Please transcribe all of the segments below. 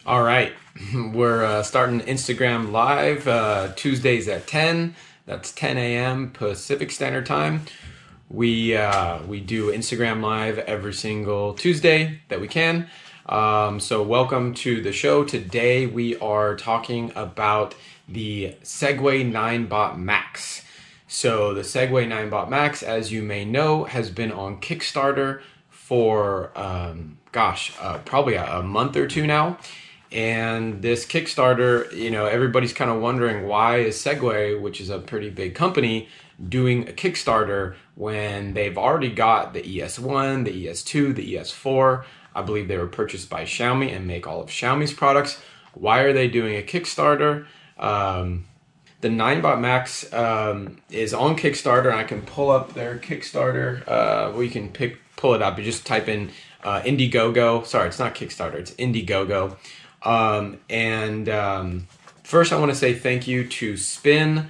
All right, we're starting Instagram Live Tuesdays at 10. That's 10 a.m. Pacific Standard Time. We do Instagram Live every single Tuesday that we can. So welcome to the show. Today we are talking about the Segway Ninebot Max. So the Segway Ninebot Max, as you may know, has been on Kickstarter for probably a month or two now. And this Kickstarter, everybody's kind of wondering, why is Segway, which is a pretty big company, doing a Kickstarter when they've already got the ES1, the ES2, the ES4. I believe they were purchased by Xiaomi and make all of Xiaomi's products. Why are they doing a Kickstarter? The Ninebot Max is on Kickstarter, and I can pull up their Kickstarter. We can pull it up. You just type in Indiegogo. Sorry, it's not Kickstarter. It's Indiegogo. First, I want to say thank you to Spin.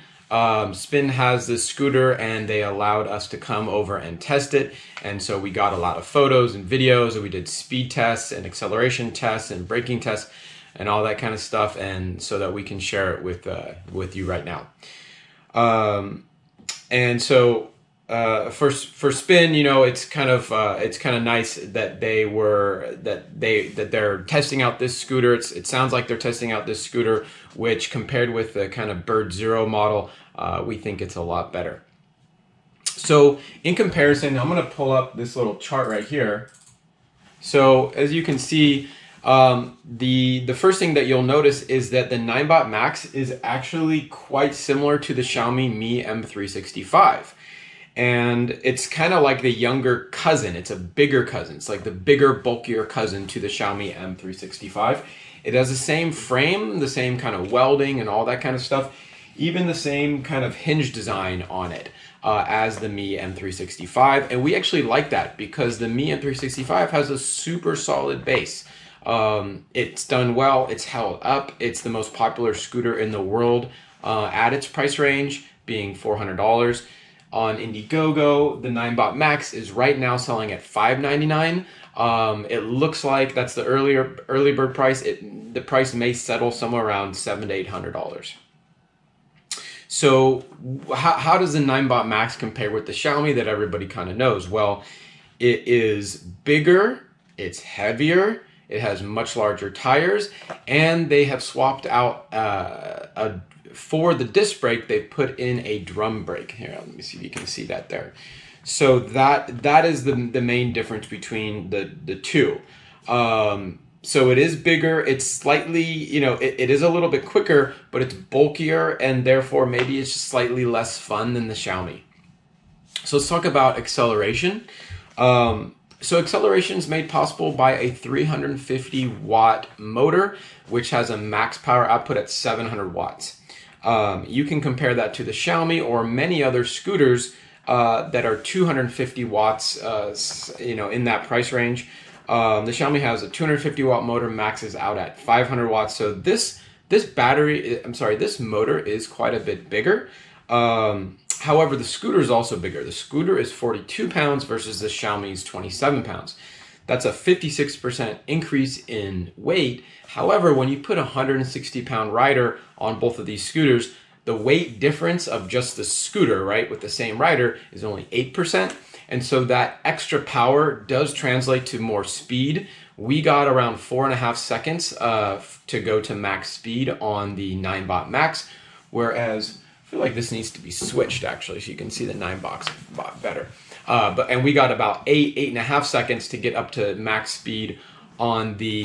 Spin has this scooter, and they allowed us to come over and test it. And so we got a lot of photos and videos, and we did speed tests and acceleration tests and braking tests and all that kind of stuff, and so that we can share it with you right now. For Spin, it's kind of nice that they're testing out this scooter. It sounds like they're testing out this scooter, which compared with the kind of Bird Zero model, we think it's a lot better. So in comparison, I'm going to pull up this little chart right here. So as you can see, the first thing that you'll notice is that the Ninebot Max is actually quite similar to the Xiaomi Mi M365. And it's kind of like the younger cousin. It's a bigger cousin. It's like the bigger, bulkier cousin to the Xiaomi M365. It has the same frame, the same kind of welding and all that kind of stuff, even the same kind of hinge design on it as the Mi M365. And we actually like that because the Mi M365 has a super solid base. It's done well, it's held up, it's the most popular scooter in the world at its price range, being $400. On Indiegogo, the Ninebot Max is right now selling at $599. It looks like that's the early bird price. The price may settle somewhere around $700 to $800. So how does the Ninebot Max compare with the Xiaomi that everybody kind of knows? Well, it is bigger, it's heavier, it has much larger tires, and they have swapped out for the disc brake, they put in a drum brake. Here, let me see if you can see that there. So that is the main difference between the two. So it is bigger, it's slightly, it is a little bit quicker, but it's bulkier, and therefore maybe it's just slightly less fun than the Xiaomi. So let's talk about acceleration. So acceleration is made possible by a 350 watt motor, which has a max power output at 700 watts. You can compare that to the Xiaomi or many other scooters that are 250 watts, in that price range. The Xiaomi has a 250 watt motor, maxes out at 500 watts. So this motor is quite a bit bigger. However, the scooter is also bigger. The scooter is 42 pounds versus the Xiaomi's 27 pounds. That's a 56% increase in weight. However, when you put a 160-pound rider on both of these scooters, the weight difference of just the scooter, right, with the same rider is only 8%. And so that extra power does translate to more speed. We got around 4.5 seconds to go to max speed on the Ninebot Max, whereas I feel like this needs to be switched actually, so you can see the Ninebot better. And we got about 8.5 seconds to get up to max speed on the,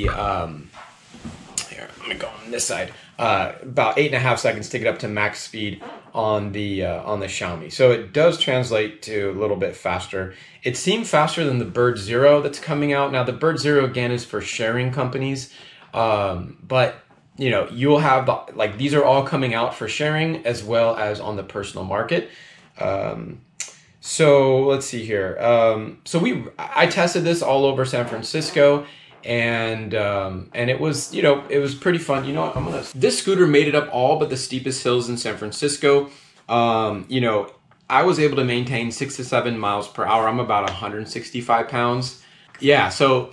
here, let me go on this side. About 8.5 seconds to get up to max speed on the Xiaomi. So it does translate to a little bit faster. It seemed faster than the Bird Zero that's coming out. Now the Bird Zero again is for sharing companies, but you'll have these are all coming out for sharing as well as on the personal market. So let's see here. I tested this all over San Francisco, and it was pretty fun. This scooter made it up all but the steepest hills in San Francisco. I was able to maintain 6 to 7 miles per hour. I'm about 165 pounds. Yeah, so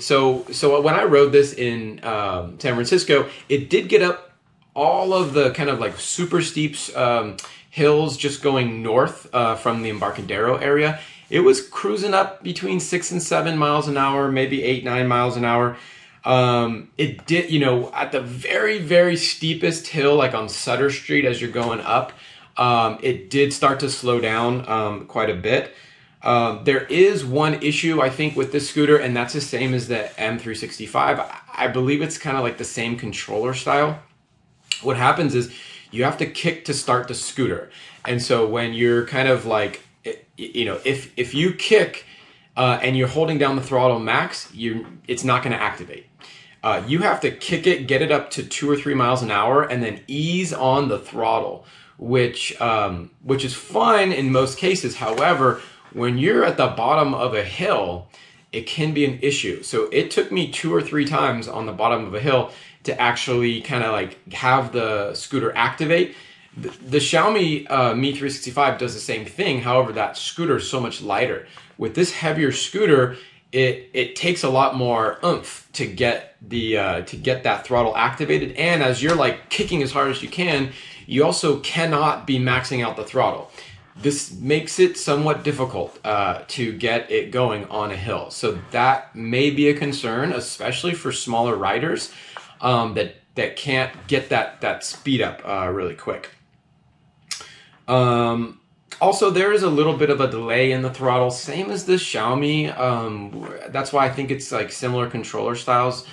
when I rode this in San Francisco, it did get up all of the kind of like super steep hills just going north from the Embarcadero area. It was cruising up between 6 and 7 miles an hour, maybe 8, 9 miles an hour. It did, at the very steepest hill, like on Sutter Street as you're going up, it did start to slow down quite a bit. There is one issue, I think, with this scooter, and that's the same as the M365. I believe it's kind of like the same controller style. What happens is you have to kick to start the scooter. And so when you're kind of like, if you kick and you're holding down the throttle max, it's not going to activate. You have to kick it, get it up to 2 or 3 miles an hour, and then ease on the throttle, which is fine in most cases. However, when you're at the bottom of a hill, it can be an issue. So it took me 2 or 3 times on the bottom of a hill to actually kind of like have the scooter activate. The Xiaomi Mi 365 does the same thing. However, that scooter is so much lighter. With this heavier scooter, it takes a lot more oomph to get that throttle activated. And as you're like kicking as hard as you can, you also cannot be maxing out the throttle. This makes it somewhat difficult to get it going on a hill. So that may be a concern, especially for smaller riders that can't get that speed up really quick. Also, there is a little bit of a delay in the throttle, same as the Xiaomi. That's why I think it's like similar controller styles.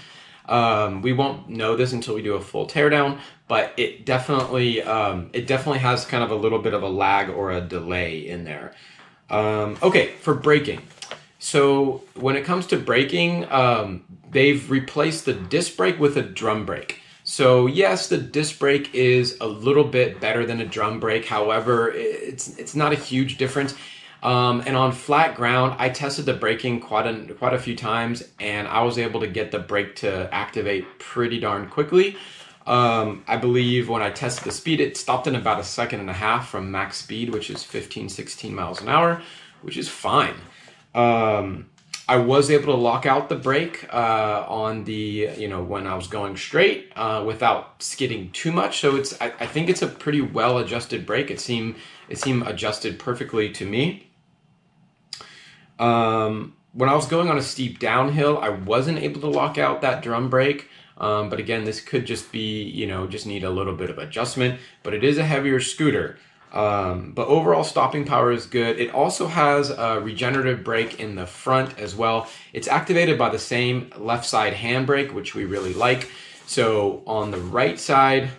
We won't know this until we do a full teardown, but it definitely has kind of a little bit of a lag or a delay in there. Okay, for braking. So when it comes to braking, they've replaced the disc brake with a drum brake. So yes, the disc brake is a little bit better than a drum brake. However, it's not a huge difference. And on flat ground, I tested the braking quite a few times, and I was able to get the brake to activate pretty darn quickly. I believe when I tested the speed, it stopped in about 1.5 seconds from max speed, which is 15, 16 miles an hour, which is fine. I was able to lock out the brake on the, when I was going straight without skidding too much. So I think it's a pretty well adjusted brake. It seemed adjusted perfectly to me. When I was going on a steep downhill, I wasn't able to lock out that drum brake. But again, this could just be, just need a little bit of adjustment, but it is a heavier scooter. But overall stopping power is good. It also has a regenerative brake in the front as well. It's activated by the same left side handbrake, which we really like. So on the right side,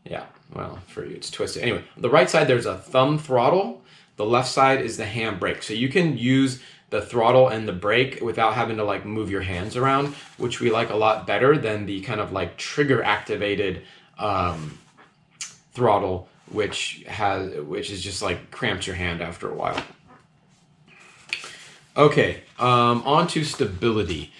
yeah, well, for you it's twisted. Anyway, on the right side there's a thumb throttle. The left side is the handbrake. So you can use the throttle and the brake without having to like move your hands around, which we like a lot better than the kind of like trigger activated throttle, which is just like cramps your hand after a while. Okay, on to stability.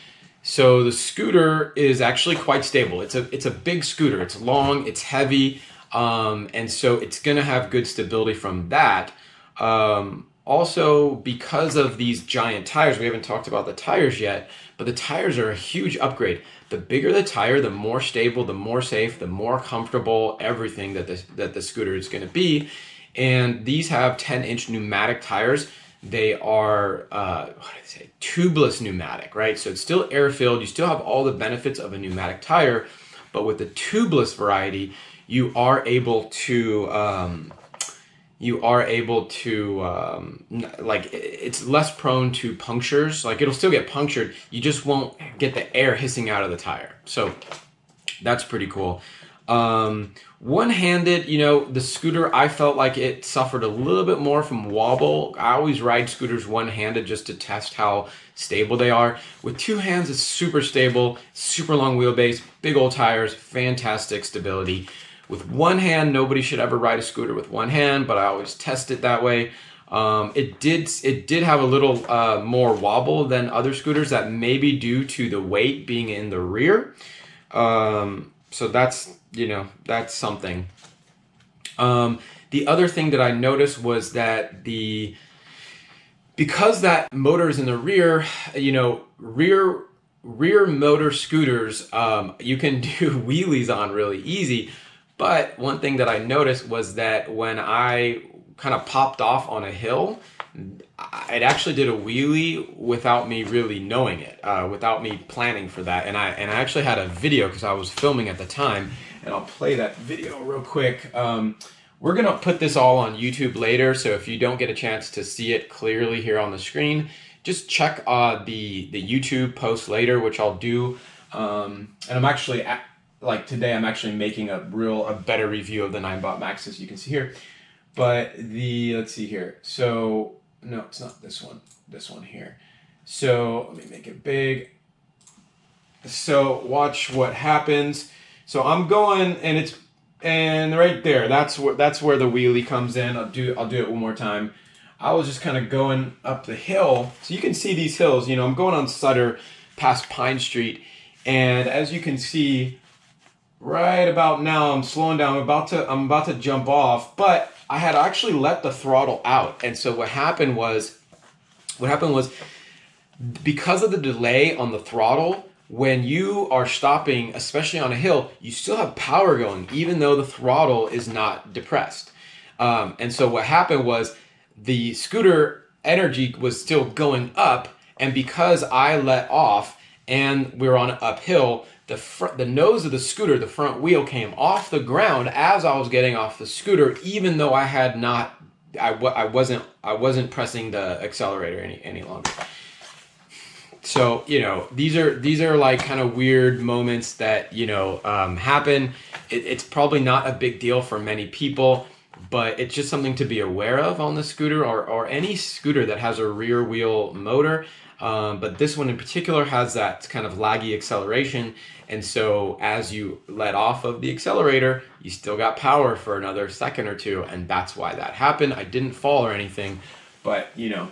So the scooter is actually quite stable. It's a big scooter. It's long, it's heavy, and so it's gonna have good stability from that. Also, because of these giant tires, we haven't talked about the tires yet, but the tires are a huge upgrade. The bigger the tire, the more stable, the more safe, the more comfortable everything that the scooter is going to be. And these have 10-inch pneumatic tires. They are, tubeless pneumatic, right? So it's still air-filled. You still have all the benefits of a pneumatic tire, but with the tubeless variety, you are able to like, it's less prone to punctures. Like, it'll still get punctured, you just won't get the air hissing out of the tire. So that's pretty cool. One-handed, the scooter, I felt like it suffered a little bit more from wobble. I always ride scooters one-handed just to test how stable they are. With two hands, it's super stable, super long wheelbase, big old tires, fantastic stability. With one hand, nobody should ever ride a scooter with one hand, but I always test it that way. It did have a little more wobble than other scooters. That may be due to the weight being in the rear. So that's something. The other thing that I noticed was that the because that motor is in the rear, you know, rear motor scooters, you can do wheelies on really easy. But one thing that I noticed was that when I kind of popped off on a hill, it actually did a wheelie without me really knowing it, without me planning for that. And I actually had a video because I was filming at the time, and I'll play that video real quick. We're gonna put this all on YouTube later, so if you don't get a chance to see it clearly here on the screen, just check the YouTube post later, which I'll do. And I'm actually like today, I'm actually making a better review of the Ninebot Max, as you can see here. But let's see here. So no, it's not this one. This one here. So let me make it big. So watch what happens. So I'm going, and right there, that's where the wheelie comes in. I'll do it one more time. I was just kind of going up the hill. So you can see these hills, you know, I'm going on Sutter past Pine Street. And as you can see, right about now, I'm slowing down. I'm about to jump off, but I had actually let the throttle out. And so what happened was because of the delay on the throttle, when you are stopping, especially on a hill, you still have power going, even though the throttle is not depressed. And so what happened was the scooter energy was still going up, and because I let off and we were on an uphill, the nose of the scooter, the front wheel, came off the ground as I was getting off the scooter, even though I had not, I wasn't pressing the accelerator any longer. So, you know, these are like kind of weird moments that, you know, happen. It's probably not a big deal for many people, but it's just something to be aware of on the scooter or any scooter that has a rear wheel motor. But this one in particular has that kind of laggy acceleration. And so as you let off of the accelerator, you still got power for another second or two. And that's why that happened. I didn't fall or anything, but, you know,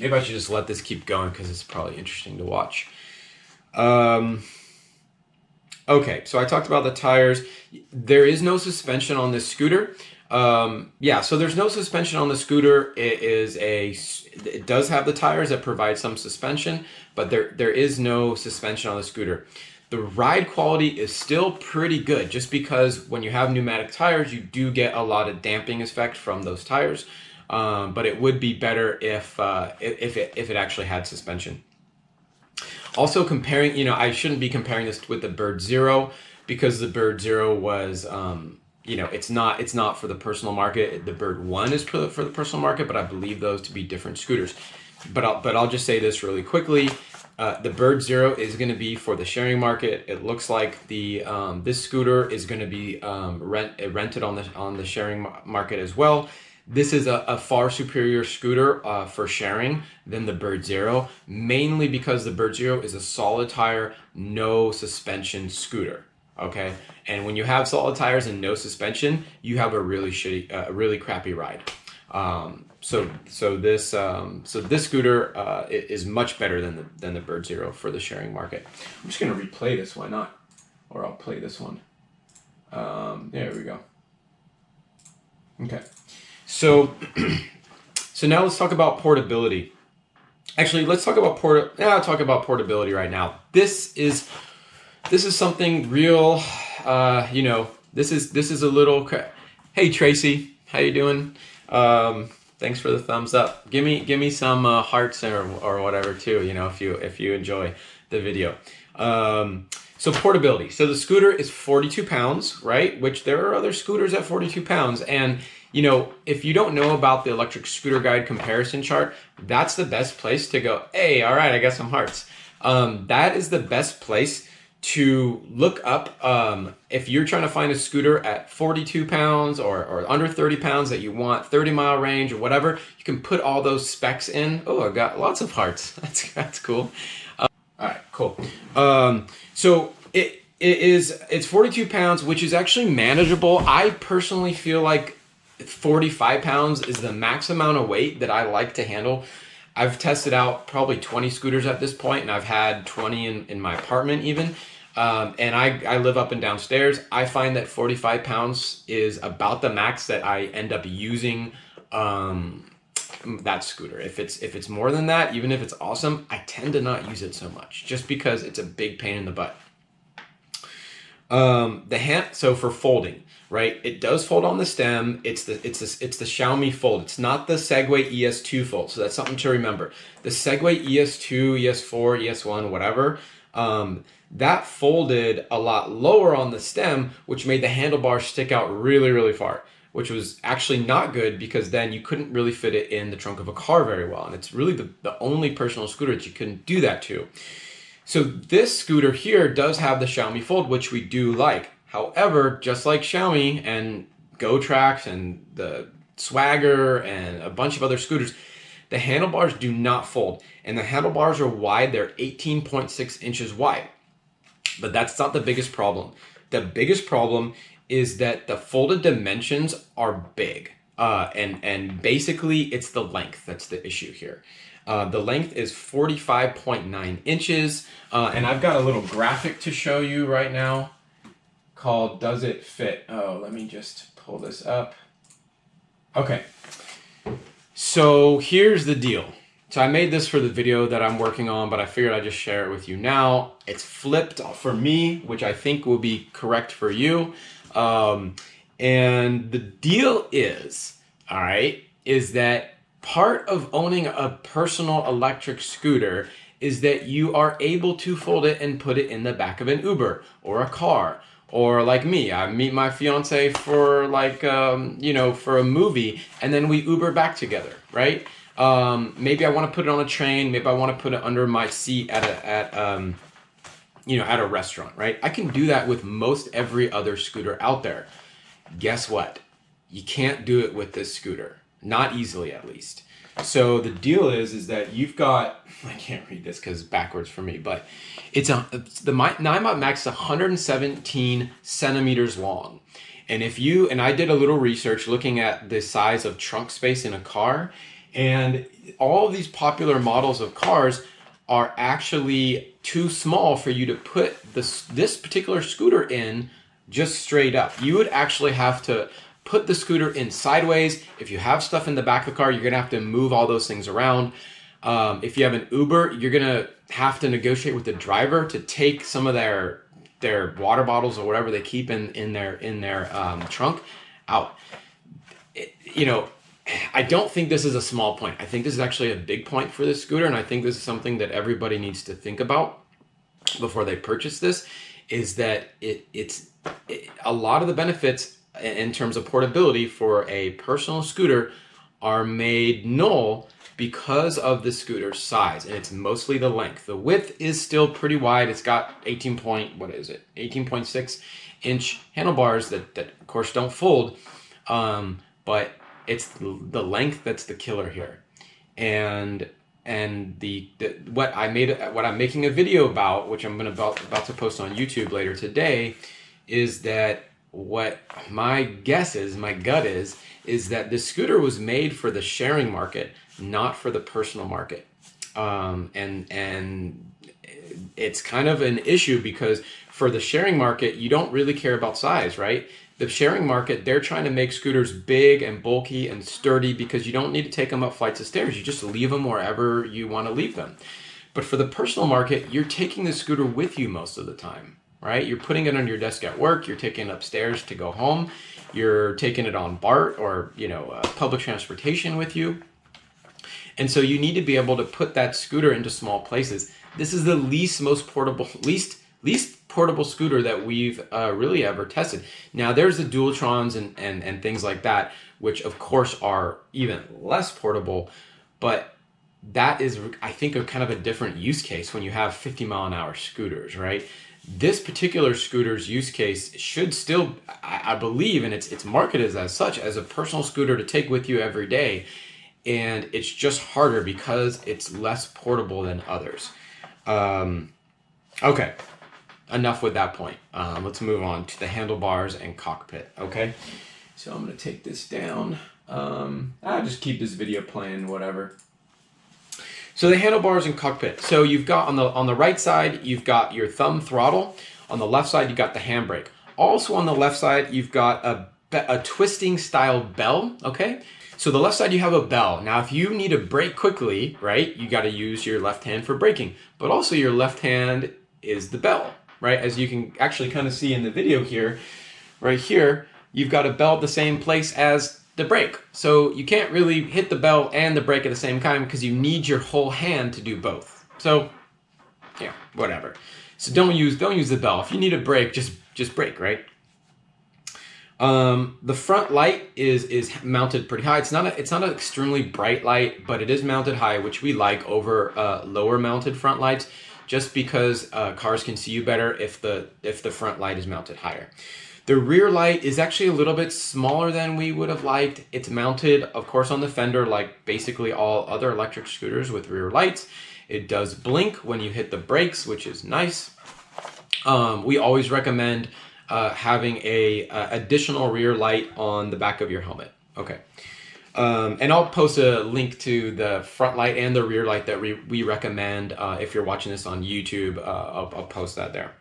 maybe I should just let this keep going because it's probably interesting to watch. Okay, so I talked about the tires. There is no suspension on this scooter. Yeah, so there's no suspension on the scooter. It does have the tires that provide some suspension, but there is no suspension on the scooter. The ride quality is still pretty good, just because when you have pneumatic tires, you do get a lot of damping effect from those tires. But it would be better if it actually had suspension. Also comparing, you know, I shouldn't be comparing this with the Bird Zero, because the Bird Zero was, you know, it's not for the personal market. The Bird One is for the personal market, but I believe those to be different scooters. But I'll just say this really quickly. The Bird Zero is going to be for the sharing market. It looks like this scooter is going to be rented on the sharing market as well. This is a far superior scooter for sharing than the Bird Zero, mainly because the Bird Zero is a solid tire, no suspension scooter. Okay, and when you have solid tires and no suspension, you have a really really crappy ride. So this scooter is much better than the Bird Zero for the sharing market. I'm just gonna replay this. Why not? Or I'll play this one. There we go. Okay. So now let's talk about portability. Actually, let's talk about I'll talk about portability right now. This is something real. You know, this is a little. Hey Tracy, how you doing? Thanks for the thumbs up. Give me some hearts or whatever too. You know, if you enjoy the video. So portability. So the scooter is 42 pounds, right? Which there are other scooters at 42 pounds. And, you know, if you don't know about the electric scooter guide comparison chart, that's the best place to go, hey, all right, I got some hearts. That is the best place to look up if you're trying to find a scooter at 42 pounds or under 30 pounds that you want 30-mile range or whatever. You can put all those specs in. Oh, I got lots of hearts. That's cool. All right, cool. So it's 42 pounds, which is actually manageable. I personally feel like 45 pounds is the max amount of weight that I like to handle. I've tested out probably 20 scooters at this point, and I've had 20 in my apartment even. And I live up and downstairs. I find that 45 pounds is about the max that I end up using that scooter. If it's more than that, even if it's awesome, I tend to not use it so much just because it's a big pain in the butt. So for folding, right? It does fold on the stem. It's the Xiaomi Fold. It's not the Segway ES2 Fold. So that's something to remember. The Segway ES2, ES4, ES1, whatever, that folded a lot lower on the stem, which made the handlebars stick out really, really far, which was actually not good because then you couldn't really fit it in the trunk of a car very well. And it's really the only personal scooter that you couldn't do that to. So this scooter here does have the Xiaomi Fold, which we do like. However, just like Xiaomi and GoTrax and the Swagger and a bunch of other scooters, the handlebars do not fold. And the handlebars are wide. They're 18.6 inches wide. But that's not the biggest problem. The biggest problem is that the folded dimensions are big. And basically it's the length that's the issue here. The length is 45.9 inches. And I've got a little graphic to show you right now called Does It Fit? Oh, let me just pull this up. Okay. So here's the deal. So I made this for the video that I'm working on, but I figured I'd just share it with you now. It's flipped for me, which I think will be correct for you. And the deal is, all right, is that part of owning a personal electric scooter is that you are able to fold it and put it in the back of an Uber or a car. Or like me, I meet my fiance for like, for a movie and then we Uber back together, right? Maybe I want to put it on a train. Maybe I want to put it under my seat at a restaurant, right? I can do that with most every other scooter out there. Guess what? You can't do it with this scooter. Not easily, at least. So the deal is that you've got, I can't read this because it's backwards for me, but the Ninebot Max is 117 centimeters long. And I did a little research looking at the size of trunk space in a car, and all of these popular models of cars are actually too small for you to put this particular scooter in just straight up. You would actually have to put the scooter in sideways. If you have stuff in the back of the car, you're gonna have to move all those things around. If you have an Uber, you're gonna have to negotiate with the driver to take some of their water bottles or whatever they keep in their trunk out. I don't think this is a small point. I think this is actually a big point for this scooter, and I think this is something that everybody needs to think about before they purchase this, is that it's a lot of the benefits in terms of portability for a personal scooter are made null because of the scooter's size, and it's mostly the length. The width is still pretty wide. It's got 18.6 inch handlebars that of course don't fold, but it's the length that's the killer here. And what I'm making a video about, which I'm about to post on YouTube later today, is that what my gut is that this scooter was made for the sharing market, not for the personal market. And it's kind of an issue because for the sharing market, you don't really care about size, right? The sharing market, they're trying to make scooters big and bulky and sturdy because you don't need to take them up flights of stairs. You just leave them wherever you want to leave them. But for the personal market, you're taking the scooter with you most of the time, right? You're putting it on your desk at work. You're taking it upstairs to go home. You're taking it on BART or public transportation with you. And so you need to be able to put that scooter into small places. This is the least portable scooter that we've really ever tested. Now there's the Dualtrons and things like that, which of course are even less portable, but that is, I think, a kind of a different use case when you have 50-mile-an-hour scooters, right? This particular scooter's use case should still, I believe, and it's marketed as such, as a personal scooter to take with you every day. And it's just harder because it's less portable than others. Okay, enough with that point. Let's move on to the handlebars and cockpit, okay? So I'm gonna take this down. I'll just keep this video playing, whatever. So the handlebars and cockpit. So you've got on the right side, you've got your thumb throttle. On the left side, you've got the handbrake. Also on the left side, you've got a a twisting style bell, okay? So the left side, you have a bell. Now, if you need to brake quickly, right, you got to use your left hand for braking, but also your left hand is the bell, right? As you can actually kind of see in the video here, right here, you've got a bell at the same place as the brake. So you can't really hit the bell and the brake at the same time because you need your whole hand to do both. So, yeah, whatever. So don't use the bell. If you need a brake, just brake, right? The front light is mounted pretty high. It's not an extremely bright light, but it is mounted high, which we like over lower mounted front lights, just because cars can see you better if the front light is mounted higher. The rear light is actually a little bit smaller than we would have liked. It's mounted, of course, on the fender like basically all other electric scooters with rear lights. It does blink when you hit the brakes, which is nice. We always recommend having a additional rear light on the back of your helmet. Okay. And I'll post a link to the front light and the rear light that we recommend. If you're watching this on YouTube, I'll post that there.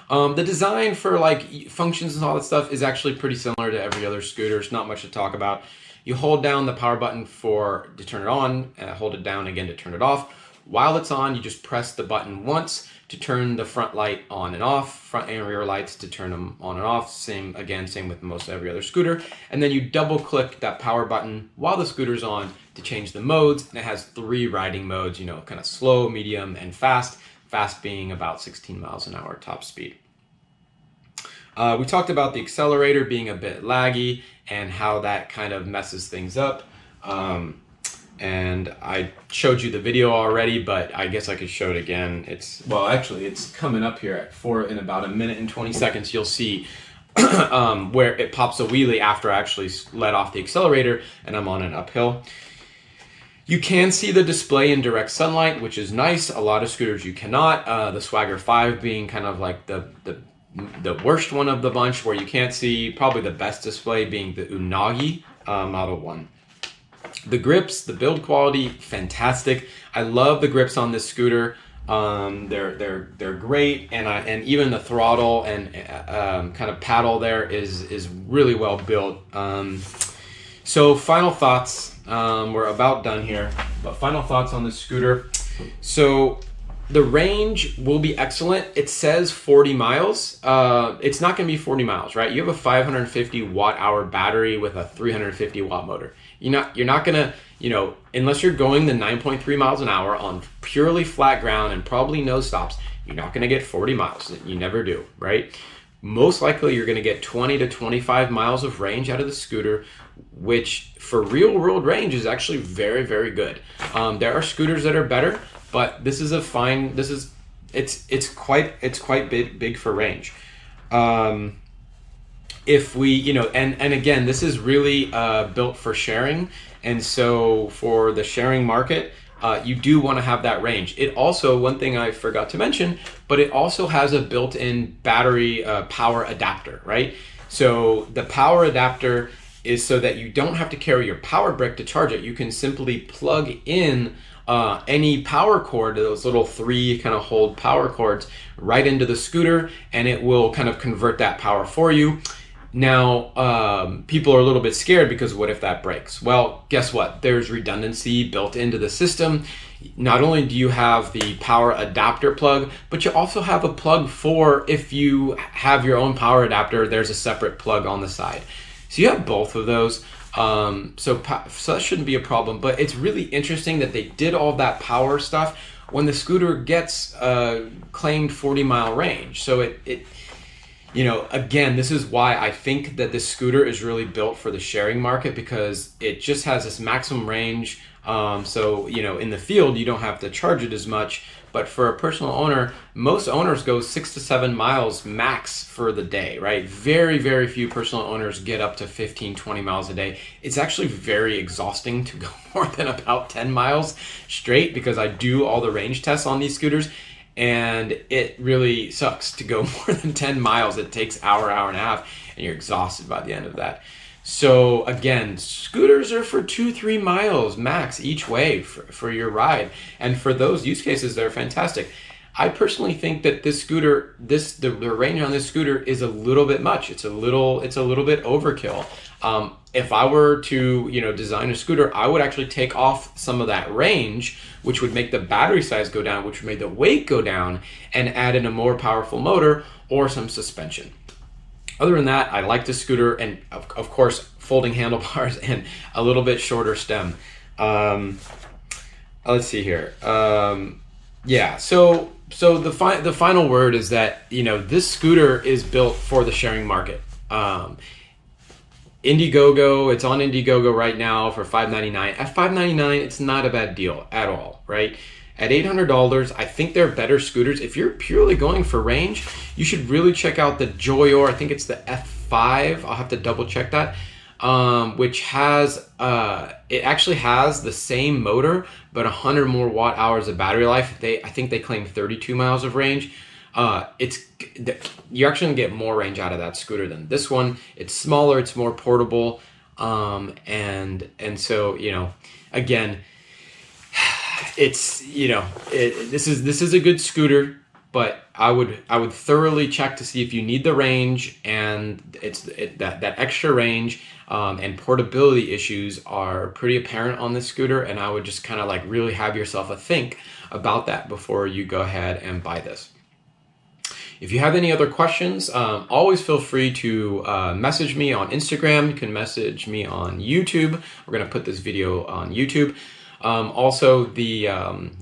The design for like functions and all that stuff is actually pretty similar to every other scooter. It's not much to talk about. You hold down the power button to turn it on, hold it down again to turn it off. While it's on, you just press the button once to turn the front light on and off, front and rear lights to turn them on and off. Same with most every other scooter. And then you double click that power button while the scooter's on to change the modes. And it has 3 riding modes, you know, kind of slow, medium, and fast. Fast being about 16 miles an hour top speed. We talked about the accelerator being a bit laggy and how that kind of messes things up. And I showed you the video already, but I guess I could show it again. It's coming up here in about 1 minute and 20 seconds. You'll see where it pops a wheelie after I actually let off the accelerator and I'm on an uphill. You can see the display in direct sunlight, which is nice. A lot of scooters you cannot. The Swagger 5 being kind of like the worst one of the bunch, where you can't see. Probably the best display being the Unagi Model 1. The grips, the build quality, fantastic. I love the grips on this scooter. They're great, and even the throttle and kind of paddle there is really well built. So final thoughts. We're about done here, but final thoughts on this scooter. So the range will be excellent. It says 40 miles. It's not going to be 40 miles, right? You have a 550 watt hour battery with a 350 watt motor. You're not going to, you know, unless you're going the 9.3 miles an hour on purely flat ground and probably no stops, you're not going to get 40 miles. You never do, right? Most likely you're going to get 20 to 25 miles of range out of the scooter, which for real world range is actually very, very good. There are scooters that are better, but this is it's quite big for range. If we, you know, and again, this is really built for sharing, and so for the sharing market, you do want to have that range. It also, one thing I forgot to mention, but it also has a built-in battery power adapter, right? So the power adapter is so that you don't have to carry your power brick to charge it. You can simply plug in any power cord, those little 3 kind of hold power cords, right into the scooter, and it will kind of convert that power for you. Now, people are a little bit scared because what if that breaks? Well, guess what? There's redundancy built into the system. Not only do you have the power adapter plug, but you also have a plug for if you have your own power adapter, there's a separate plug on the side. So you have both of those. So that shouldn't be a problem, but it's really interesting that they did all that power stuff when the scooter gets claimed 40-mile range. So it you know, again, this is why I think that this scooter is really built for the sharing market, because it just has this maximum range. So, you know, in the field, you don't have to charge it as much. But for a personal owner, most owners go 6 to 7 miles max for the day, right? Very, very few personal owners get up to 15, 20 miles a day. It's actually very exhausting to go more than about 10 miles straight, because I do all the range tests on these scooters. And it really sucks to go more than 10 miles. It takes hour and a half, and you're exhausted by the end of that. So again, scooters are for 2-3 miles max each way for your ride. And for those use cases, they're fantastic. I personally think that this scooter, the range on this scooter is a little bit much. It's a little bit overkill. If I were to, design a scooter, I would actually take off some of that range, which would make the battery size go down, which would make the weight go down, and add in a more powerful motor or some suspension. Other than that, I like the scooter, and of course, folding handlebars and a little bit shorter stem. Let's see here. Yeah, so the final word is that this scooter is built for the sharing market. Indiegogo, it's on Indiegogo right now for $5.99. At $5.99, it's not a bad deal at all, right? At $800, I think they're better scooters. If you're purely going for range, you should really check out the Joyor. I think it's the F5. I'll have to double check that. Which has, it actually has the same motor, but 100 more watt hours of battery life. I think they claim 32 miles of range. You're actually gonna get more range out of that scooter than this one. It's smaller, it's more portable, and so again, it's this is a good scooter, but I would thoroughly check to see if you need the range, and that extra range and portability issues are pretty apparent on this scooter, and I would just kind of like really have yourself a think about that before you go ahead and buy this. If you have any other questions, always feel free to message me on Instagram. You can message me on YouTube. We're going to put this video on YouTube. Also, the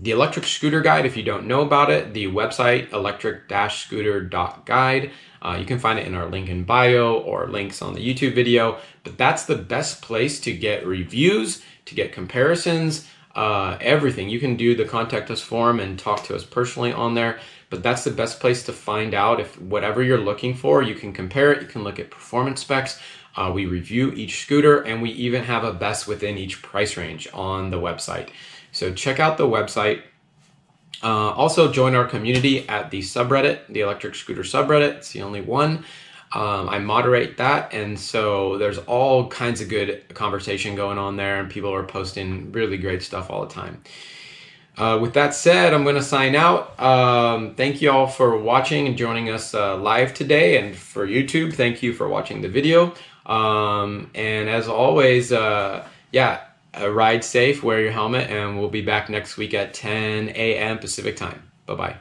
electric scooter guide, if you don't know about it, the website electric-scooter.guide. You can find it in our link in bio or links on the YouTube video. But that's the best place to get reviews, to get comparisons, everything. You can do the contact us form and talk to us personally on there. But that's the best place to find out if whatever you're looking for, you can compare it, you can look at performance specs. We review each scooter, and we even have a best within each price range on the website. So check out the website. Also join our community at the subreddit, the electric scooter subreddit. It's the only one. I moderate that, and so there's all kinds of good conversation going on there, and people are posting really great stuff all the time. With that said, I'm going to sign out. Thank you all for watching and joining us live today, and for YouTube, thank you for watching the video. And as always, ride safe, wear your helmet, and we'll be back next week at 10 a.m. Pacific time. Bye-bye.